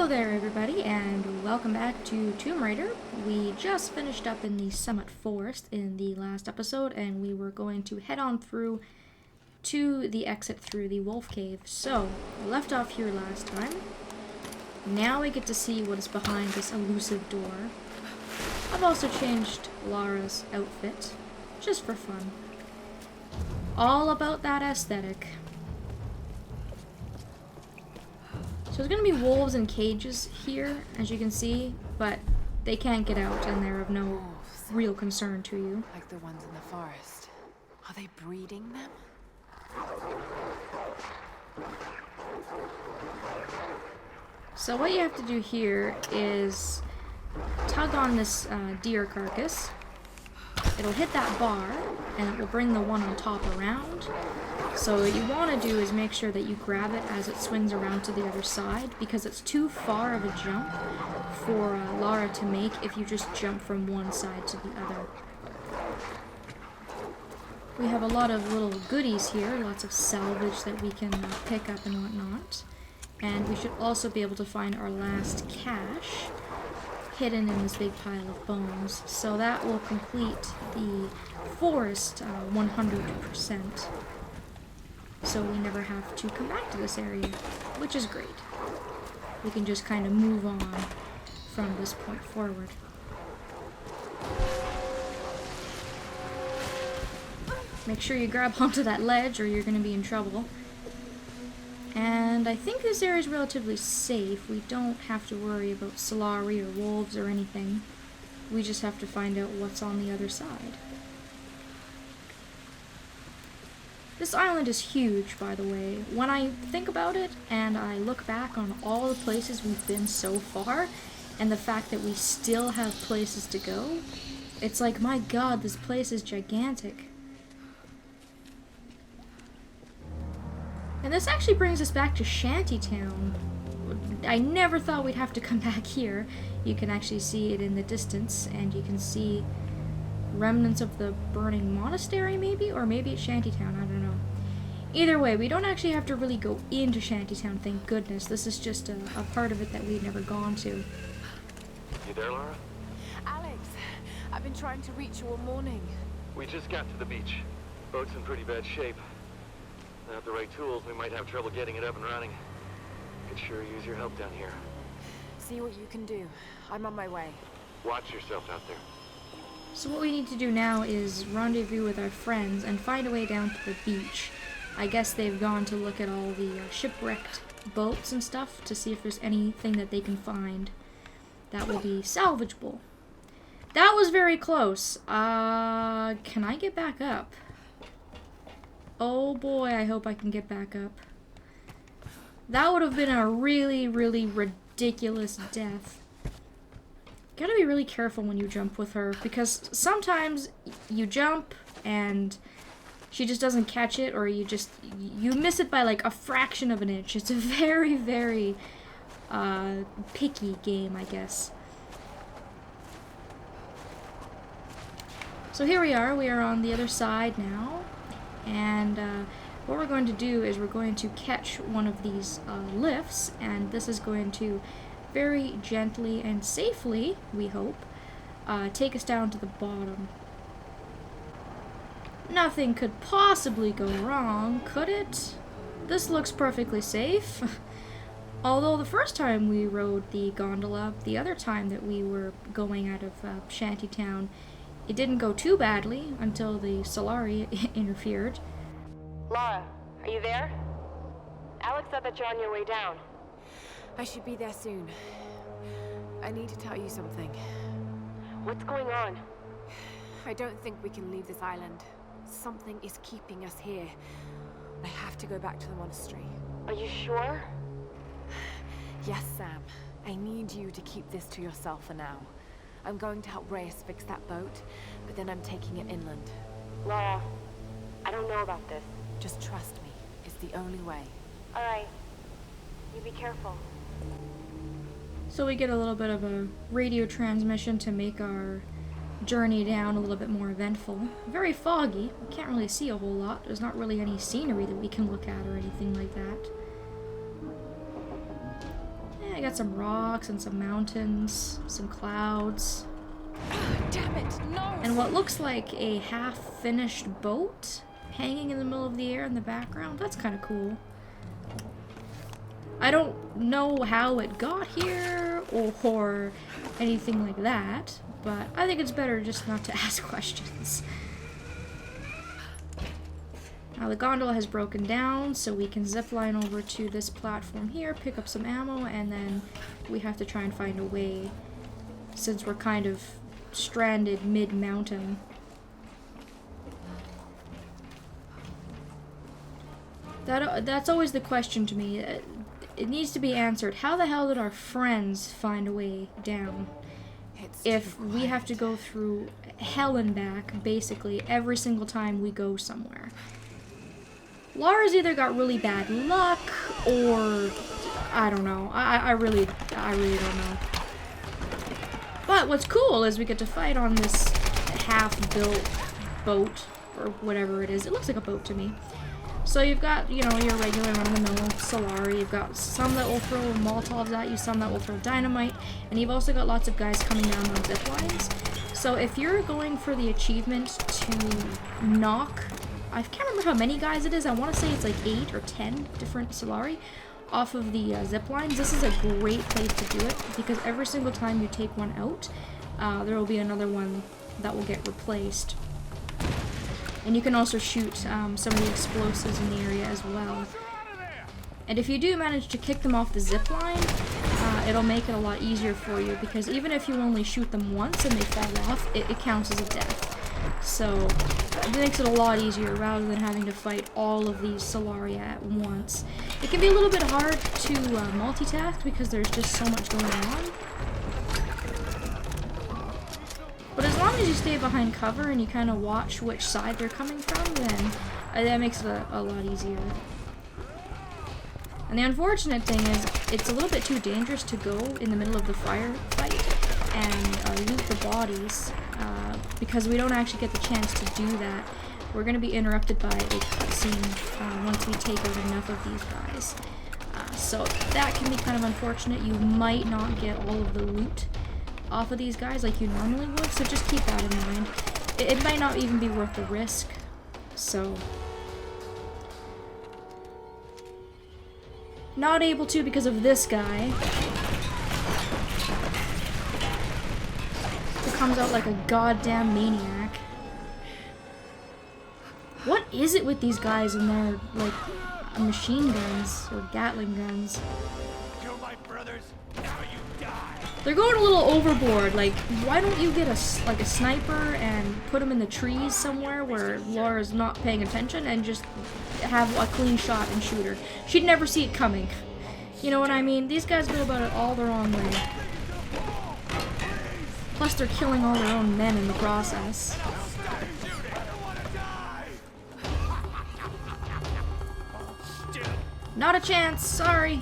Hello there everybody, and welcome back to Tomb Raider. We just finished up in the Summit Forest in the last episode, and we were going to head on through to the exit through the Wolf Cave. So, we left off here last time. Now we get to see what is behind this elusive door. I've also changed Lara's outfit, just for fun. All about that aesthetic. So there's going to be wolves in cages here, as you can see, but they can't get out and they're of no real concern to you. Like the ones in the forest. Are they breeding them? So what you have to do here is tug on this deer carcass. It'll hit that bar, and it will bring the one on top around. So what you want to do is make sure that you grab it as it swings around to the other side, because it's too far of a jump for Lara to make if you just jump from one side to the other. We have a lot of little goodies here, lots of salvage that we can pick up and whatnot. And we should also be able to find our last cache hidden in this big pile of bones. So that will complete the forest 100%. So we never have to come back to this area, which is great. We can just kind of move on from this point forward. Make sure you grab onto that ledge or you're going to be in trouble. And I think this area is relatively safe. We don't have to worry about Solari or wolves or anything. We just have to find out what's on the other side. This island is huge, by the way. When I think about it and I look back on all the places we've been so far, and the fact that we still have places to go, it's like, my god, this place is gigantic. And this actually brings us back to Shantytown. I never thought we'd have to come back here. You can actually see it in the distance, and you can see remnants of the burning monastery, maybe? Or maybe it's Shantytown, I don't know. Either way, we don't actually have to really go into Shantytown, thank goodness. This is just a part of it that we've never gone to. You there, Lara? Alex, I've been trying to reach you all morning. We just got to the beach. Boat's in pretty bad shape. Without the right tools, we might have trouble getting it up and running. Could sure use your help down here. See what you can do. I'm on my way. Watch yourself out there. So what we need to do now is rendezvous with our friends and find a way down to the beach. I guess they've gone to look at all the shipwrecked boats and stuff to see if there's anything that they can find that will be salvageable. That was very close. Can I get back up? Oh boy, I hope I can get back up. That would have been a really, really ridiculous death. Gotta be really careful when you jump with her, because sometimes you jump and she just doesn't catch it, or you miss it by like a fraction of an inch. It's a very, very picky game, I guess. So here we are on the other side now, and what we're going to do is we're going to catch one of these lifts, and this is going to very gently and safely, we hope, take us down to the bottom. Nothing could possibly go wrong, could it? This looks perfectly safe. Although the first time we rode the gondola, the other time that we were going out of Shantytown, it didn't go too badly until the Solari interfered. Lara, are you there? Alex said that you're on your way down. I should be there soon. I need to tell you something. What's going on? I don't think we can leave this island. Something is keeping us here. I have to go back to the monastery. Are you sure? Yes, Sam. I need you to keep this to yourself for now. I'm going to help Reyes fix that boat, but then I'm taking it inland. Lara, I don't know about this. Just trust me. It's the only way. Alright. You be careful. So we get a little bit of a radio transmission to make our journey down a little bit more eventful. Very foggy. We can't really see a whole lot. There's not really any scenery that we can look at or anything like that. Yeah, I got some rocks and some mountains, some clouds. Damn it, no! And what looks like a half-finished boat hanging in the middle of the air in the background. That's kind of cool. I don't know how it got here or anything like that, but I think it's better just not to ask questions. Now the gondola has broken down, so we can zip line over to this platform here, pick up some ammo, and then we have to try and find a way, since we're kind of stranded mid-mountain. That's always the question to me. It needs to be answered. How the hell did our friends find a way down? If we have to go through hell and back, basically, every single time we go somewhere. Lara's either got really bad luck, or I don't know. I really don't know. But what's cool is we get to fight on this half-built boat, or whatever it is. It looks like a boat to me. So you've got, you know, your regular run-of-the-mill Solari. You've got some that will throw Molotovs at you, some that will throw dynamite, and you've also got lots of guys coming down on zip lines. So if you're going for the achievement to knock, I can't remember how many guys it is. I want to say it's like 8 or 10 different Solari off of the zip lines. This is a great place to do it because every single time you take one out, there will be another one that will get replaced. And you can also shoot some of the explosives in the area as well. And if you do manage to kick them off the zip line, it'll make it a lot easier for you because even if you only shoot them once and they fall off, it counts as a death. So it makes it a lot easier rather than having to fight all of these Solari at once. It can be a little bit hard to multitask because there's just so much going on. But as long as you stay behind cover and you kind of watch which side they're coming from, then that makes it a lot easier. And the unfortunate thing is, it's a little bit too dangerous to go in the middle of the firefight and loot the bodies, because we don't actually get the chance to do that. We're going to be interrupted by a cutscene once we take out enough of these guys. So that can be kind of unfortunate. You might not get all of the loot off of these guys like you normally would, so just keep that in mind. It might not even be worth the risk, so... Not able to because of this guy, who comes out like a goddamn maniac. What is it with these guys and their, like, machine guns or Gatling guns? Kill my brothers, now you die. They're going a little overboard. Like, why don't you get a sniper and put them in the trees somewhere where Laura's not paying attention and just have a clean shot and shoot her? She'd never see it coming. You know what I mean? These guys go about it all the wrong way. Plus, they're killing all their own men in the process. Not a chance, sorry.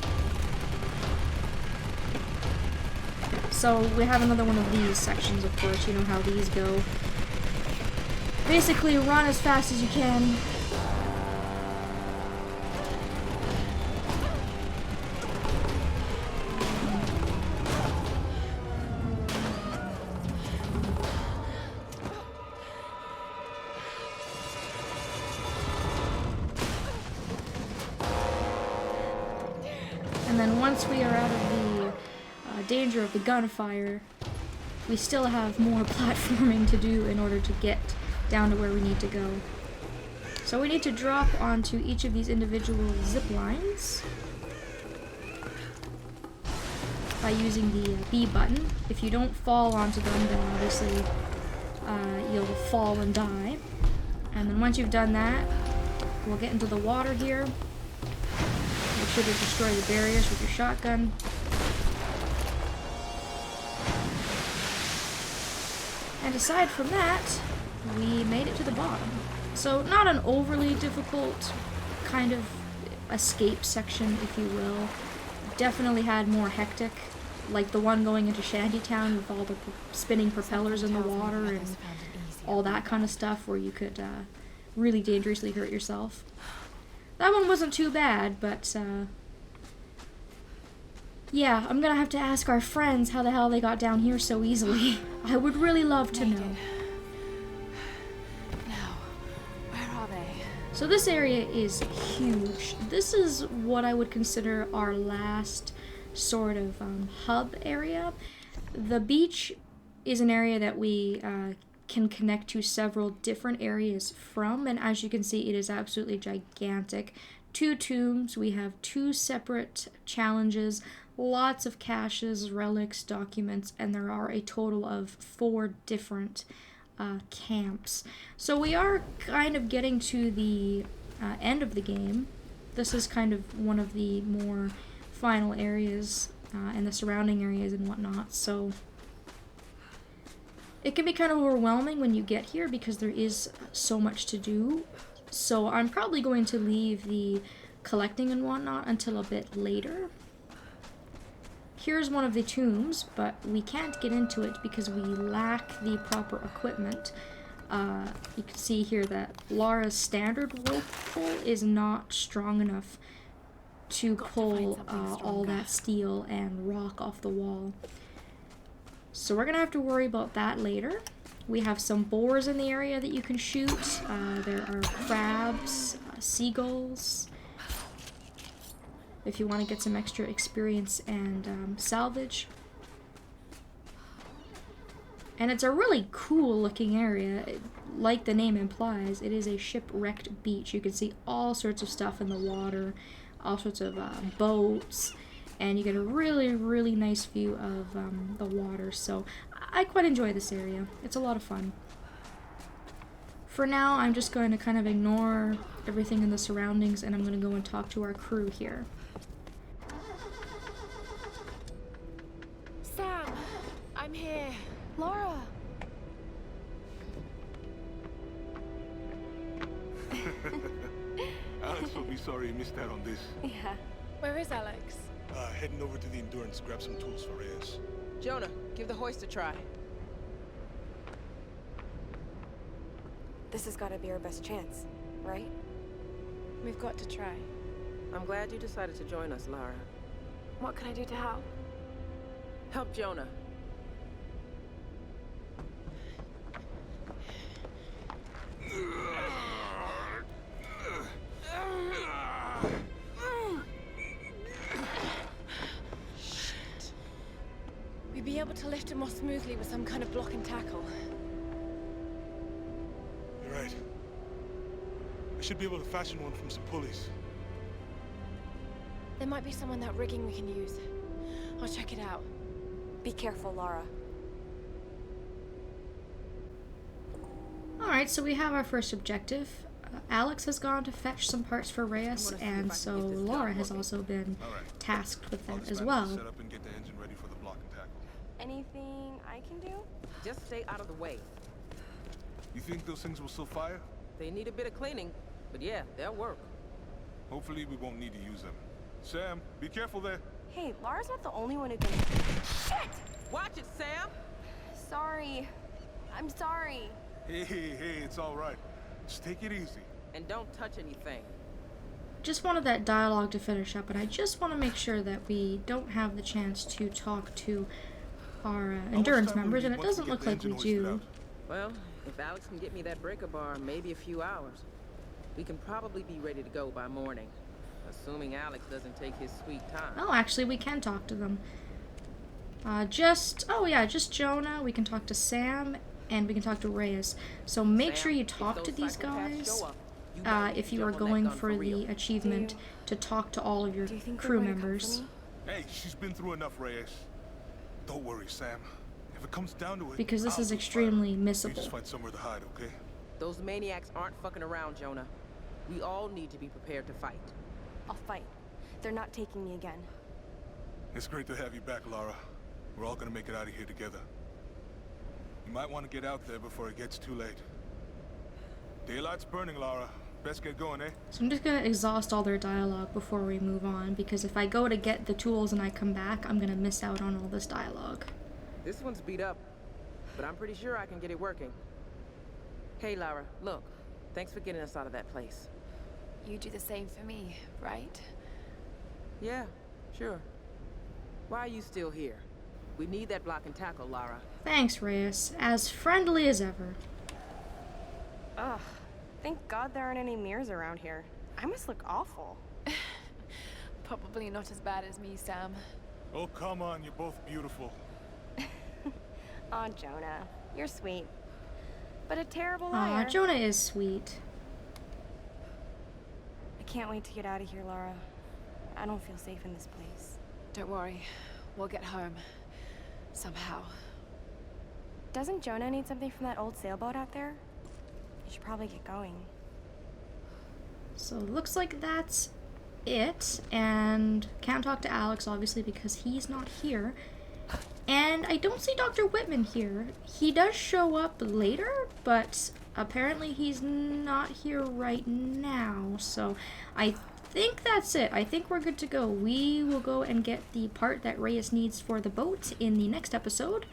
So we have another one of these sections, of course. You know how these go. Basically, run as fast as you can. And then once we are out of the danger of the gunfire, we still have more platforming to do in order to get down to where we need to go. So we need to drop onto each of these individual zip lines by using the B button. If you don't fall onto them, then obviously you'll fall and die. And then once you've done that, we'll get into the water here. Make sure to destroy the barriers with your shotgun. And aside from that, we made it to the bottom. So not an overly difficult kind of escape section, if you will. Definitely had more hectic, like the one going into Shantytown with all the spinning propellers in the water and all that kind of stuff where you could really dangerously hurt yourself. That one wasn't too bad, but Yeah, I'm gonna have to ask our friends how the hell they got down here so easily. I would really love to know. Now, where are they? So this area is huge. This is what I would consider our last sort of hub area. The beach is an area that we can connect to several different areas from, and as you can see, it is absolutely gigantic. 2 tombs, we have 2 separate challenges, lots of caches, relics, documents, and there are a total of 4 different camps. So we are kind of getting to the end of the game. This is kind of one of the more final areas and the surrounding areas and whatnot, so it can be kind of overwhelming when you get here because there is so much to do. So I'm probably going to leave the collecting and whatnot until a bit later. Here's one of the tombs, but we can't get into it because we lack the proper equipment. You can see here that Lara's standard rope pull is not strong enough to pull all that steel and rock off the wall. So we're gonna have to worry about that later. We have some boars in the area that you can shoot. There are crabs, seagulls. If you want to get some extra experience and salvage. And it's a really cool looking area. Like the name implies, it is a shipwrecked beach. You can see all sorts of stuff in the water, all sorts of boats, and you get a really, really nice view of the water. So I quite enjoy this area. It's a lot of fun. For now, I'm just going to kind of ignore everything in the surroundings, and I'm going to go and talk to our crew here. Sam, I'm here. Laura. Alex will be sorry he missed out on this. Yeah. Where is Alex? Heading over to the Endurance, grab some tools for Reyes. Jonah, give the hoist a try. This has got to be our best chance, right? We've got to try. I'm glad you decided to join us, Lara. What can I do to help? Help Jonah. We'd be able to lift him more smoothly with some kind of block and tackle. You're right. I should be able to fashion one from some pulleys. There might be some on that rigging we can use. I'll check it out. Be careful, Lara. Alright, so we have our first objective. Alex has gone to fetch some parts for Reyes, and so Laura has also been tasked with them as well. Set up and get the engine ready for the block and tackle. Anything I can do? Just stay out of the way. You think those things will still fire? They need a bit of cleaning, but yeah, they'll work. Hopefully we won't need to use them. Sam, be careful there. Hey, Lara's not the only one who can... Shit! Watch it, Sam! Sorry. I'm sorry. Hey, it's all right. Just take it easy. And don't touch anything. Just wanted that dialogue to finish up, and I just want to make sure that we don't have the chance to talk to our endurance members, and it doesn't look like we do. Well, if Alex can get me that breaker bar, maybe a few hours. We can probably be ready to go by morning. Assuming Alex doesn't take his sweet time. Oh, actually, we can talk to them. Just Jonah. We can talk to Sam, and we can talk to Reyes. So make sure you talk to these guys if you are going for the achievement to talk to all of your crew members. Hey, she's been through enough, Reyes. Don't worry, Sam. If it comes down to it, Because this I'll is do extremely fine. You just missable. find somewhere to hide, okay? Those maniacs aren't fucking around, Jonah. We all need to be prepared to fight. I'll fight. They're not taking me again. It's great to have you back, Lara. We're all gonna make it out of here together. You might want to get out there before it gets too late. Daylight's burning, Lara. Best get going, eh? So I'm just gonna exhaust all their dialogue before we move on, because if I go to get the tools and I come back, I'm gonna miss out on all this dialogue. This one's beat up, but I'm pretty sure I can get it working. Hey, Lara, look. Thanks for getting us out of that place. You do the same for me, right? Yeah, sure. Why are you still here? We need that block and tackle, Lara. Thanks, Reyes. As friendly as ever. Ugh. Thank God there aren't any mirrors around here. I must look awful. Probably not as bad as me, Sam. Oh, come on, you're both beautiful. Aw, Jonah. You're sweet. But a terrible Aw, liar. Jonah is sweet. I can't wait to get out of here, Lara. I don't feel safe in this place. Don't worry. We'll get home. Somehow. Doesn't Jonah need something from that old sailboat out there? You should probably get going. So looks like that's it, and can't talk to Alex obviously because he's not here. And I don't see Dr. Whitman here. He does show up later, but apparently he's not here right now. So I think that's it. I think we're good to go. We will go and get the part that Reyes needs for the boat in the next episode.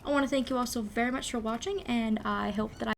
I want to thank you all so very much for watching, and I hope that